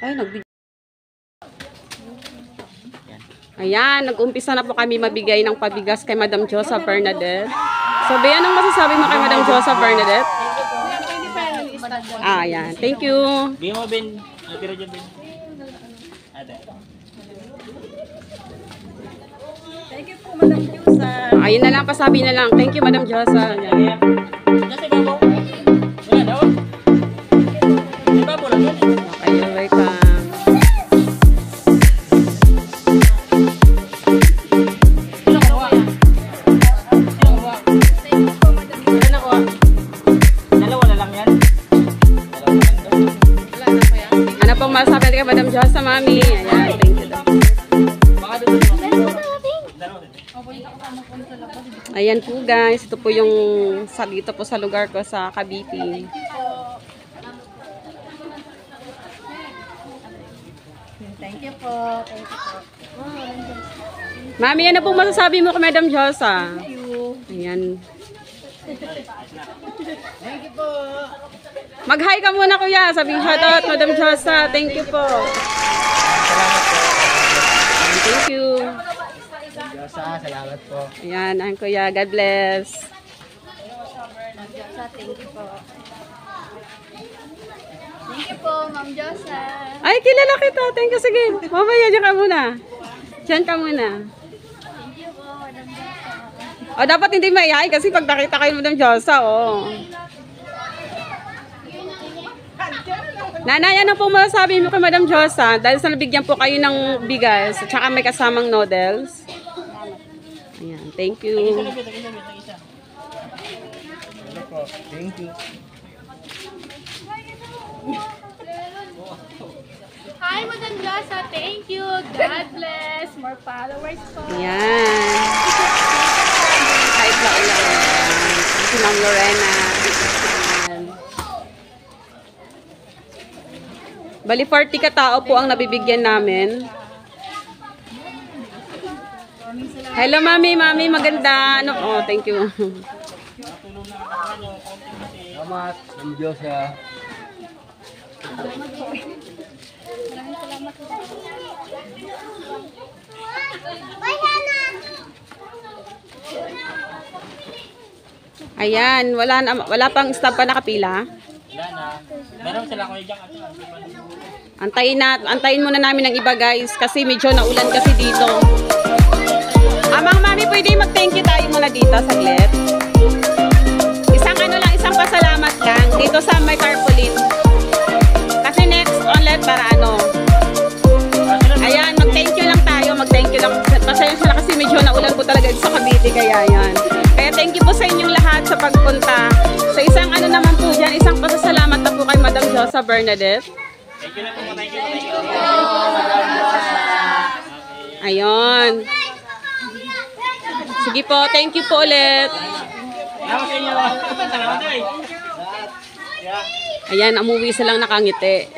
Ay, Ayan, nag-umpisa na po kami mabigay ng pabigas kay Madam Josa Bernadette. So, Bea, anong masasabi mo kay Madam Josa Bernadette? Ayan, thank you. Bigyan mo, Ben. Tira dyan, Ben. Thank you po, Madam Josa. Ayun na lang, pasabi na lang. Thank you, Madam Josa. Ayan. Kasi babo. Wala daw. May babo lang yun. Okay, you're welcome. Masasabi kay Madam Josa, Mami. Ayan, thank you. Ayan po guys, ito po yung dito po sa lugar ko sa Cavite. Thank you po. Thank you po. Mami, ano po masasabi mo kay Madam Josa? Thank you. Ayan. Thank you po. Mag-hi ka muna, kuya. Sabing shoutout, Madam Josa. Thank you po. Thank you. Madam Josa, salamat po. Ayan, ang kuya. God bless. Ma'am Josa, thank you po. Thank you po, Ma'am Josa. Ay, kilala kita. Thank you. Sige. Mamaya, dyan ka muna. Dyan ka muna. Thank you po, Madam Josa. O, dapat hindi maiyain kasi pag nakita kayo Madam Josa, oh. Nanay, ano po masasabi mo kay Madam Josa? Dahil sa nabigyan po kayo ng bigas at saka may kasamang noodles. Ayan, thank you. Thank you. Hi, Madam Josa. Thank you. God bless. More followers po. Ayan. Kahit lang lang. Si Ma'am Lorena. Ayan. Bali 40 katao po ang nabibigyan namin. Hello, Mami. Mami, maganda. Ano? Oh, thank you. Salamat, Madam Josa. Maraming salamat po. Ayan, wala pang staff pa nakapila. Wala na. Meron sila ko dyan. Antayin muna namin ng iba guys kasi medyo naulan kasi dito. Mga mami, pwede mag-thank you tayo muna dito saglit. Isang pasalamat lang dito sa may tarpaulin. Kasi next ulit para ano. Ayan, mag-thank you lang tayo, mag-thank you lang. Pasensya na kasi medyo naulan po talaga sa Cavite kaya yan. Kaya thank you po sa inyong lahat sa pagpunta. Sa isang ano naman po dyan, isang pasasalamat na po kay Madam Josa Bernadette. Thank you na po, thank you. Ayun. Sige po, thank you po ulit. Salamat sa inyo. Salamat. Ayan, umuwi silang nakangiti.